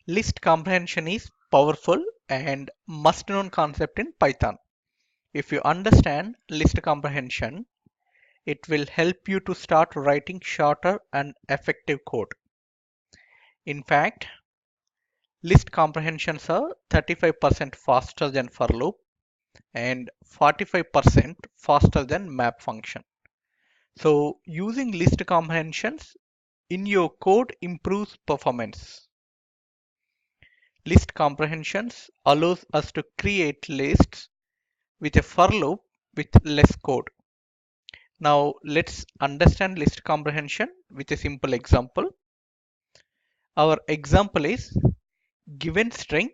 List comprehension is powerful and must-known concept in Python. If you understand list comprehension, it will help you to start writing shorter and effective code. In fact, list comprehensions are 35% faster than for loop and 45% faster than map function. So using list comprehensions in your code improves performance. List comprehensions allows us to create lists with a for loop with less code. Now let's understand list comprehension with a simple example. Our example is given string.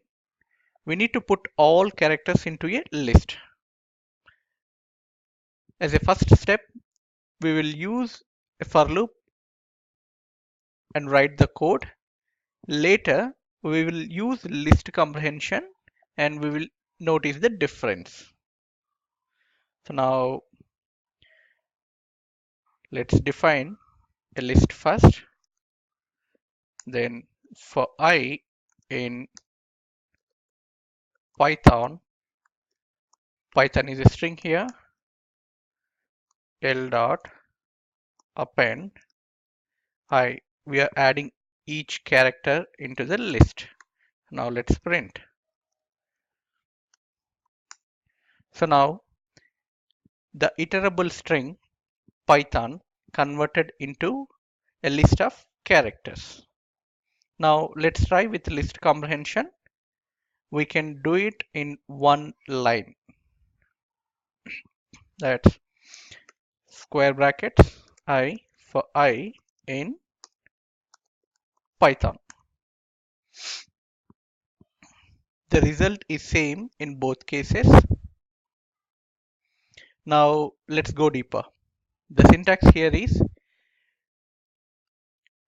We need to put all characters into a list. As a first step, we will use a for loop and write the code. Later, we will use list comprehension and we will notice the difference. So now let's define a list first. Then for I in Python is a string here. L dot append I. We are adding each character into the list. Now let's print. So now the iterable string Python converted into a list of characters. Now let's try with list comprehension. We can do it in one line. That's square brackets I for I in Python. The result is same in both cases. Now let's go deeper. The syntax here is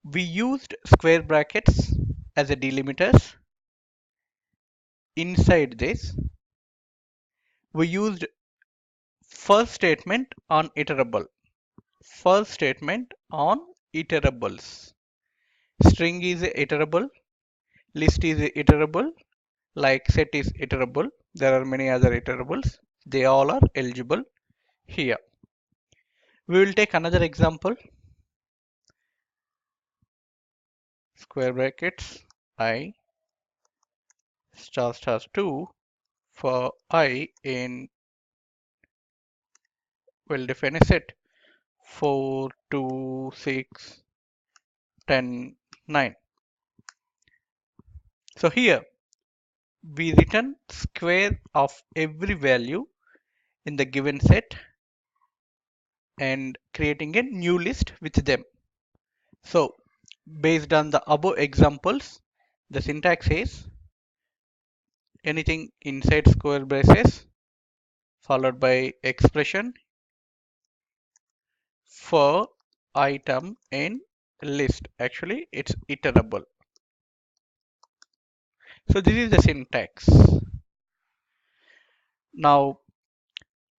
we used square brackets as a delimiters. Inside this, we used first statement on iterable. First statement on iterables. String is iterable, list is iterable, like set is iterable. There are many other iterables. They all are eligible here. We will take another example. Square brackets I star star 2 for I in, we'll define a set 4, 2, 6, 10, 9. So here we return square of every value in the given set and creating a new list with them. So based on the above examples, the syntax is anything inside square braces followed by expression for item in list. Actually, it's iterable. So this is the syntax. Now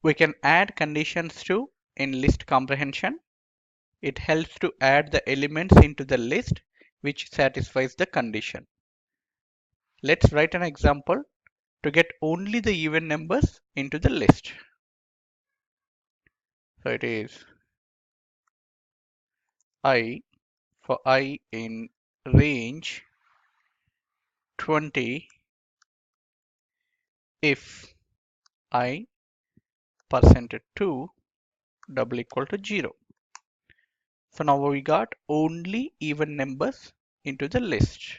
we can add conditions to in list comprehension. It helps to add the elements into the list which satisfies the condition. Let's write an example to get only the even numbers into the list. So it is I for I in range 20 if I %2 double equal to 0. So now we got only even numbers into the list.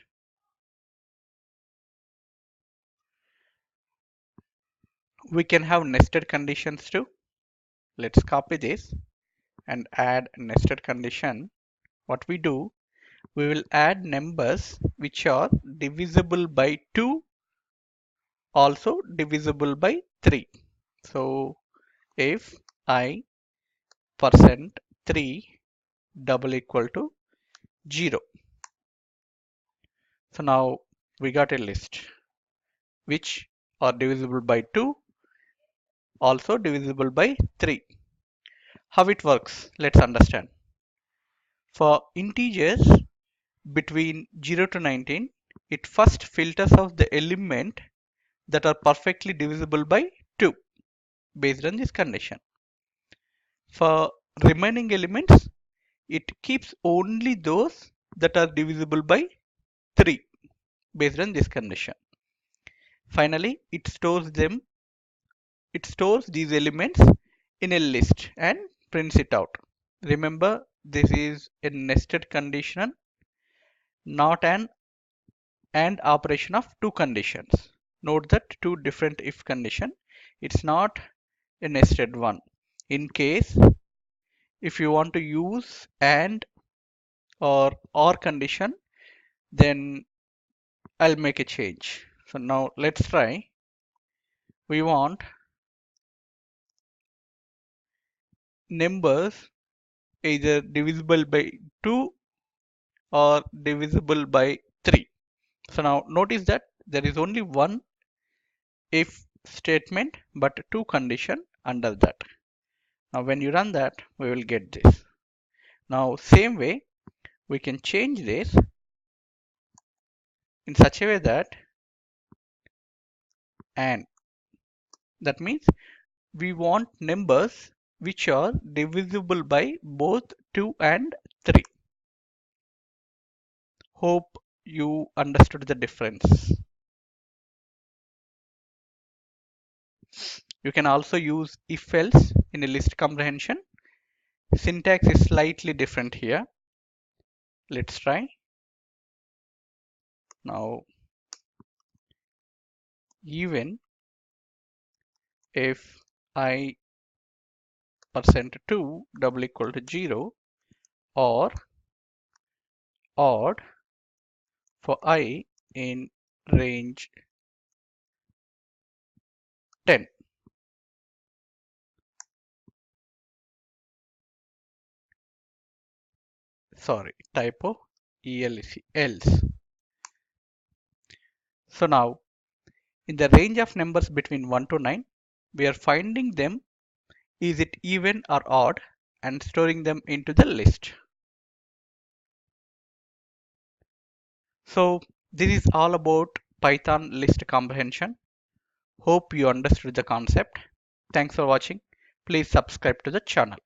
We can have nested conditions too. Let's copy this and add nested condition. What we do, we will add numbers which are divisible by 2, also divisible by 3. So if I %3 double equal to 0. So now we got a list which are divisible by 2, also divisible by 3. How it works, let's understand. For integers between 0 to 19, it first filters out the element that are perfectly divisible by 2 based on this condition. For remaining elements, it keeps only those that are divisible by 3 based on this condition. Finally, it stores these elements in a list and prints it out. Remember, this is a nested condition, not an AND operation of two conditions. Note that two different if condition. It's not a nested one. In case if you want to use AND or condition, then I'll make a change. So now let's try. We want numbers either divisible by 2 or divisible by 3. So now notice that there is only one if statement but two condition under that. Now when you run that, we will get this. Now same way, we can change this in such a way that, and that means we want numbers which are divisible by both 2 and 3. Hope you understood the difference. You can also use if else in a list comprehension. Syntax is slightly different here. Let's try. Now, even if I %2 double equal to 0 or odd for I in range 10. Sorry, typo, else. So now, in the range of numbers between 1 to 9, we are finding them, is it even or odd, and storing them into the list. So this is all about Python list comprehension. Hope you understood the concept. Thanks for watching. Please subscribe to the channel.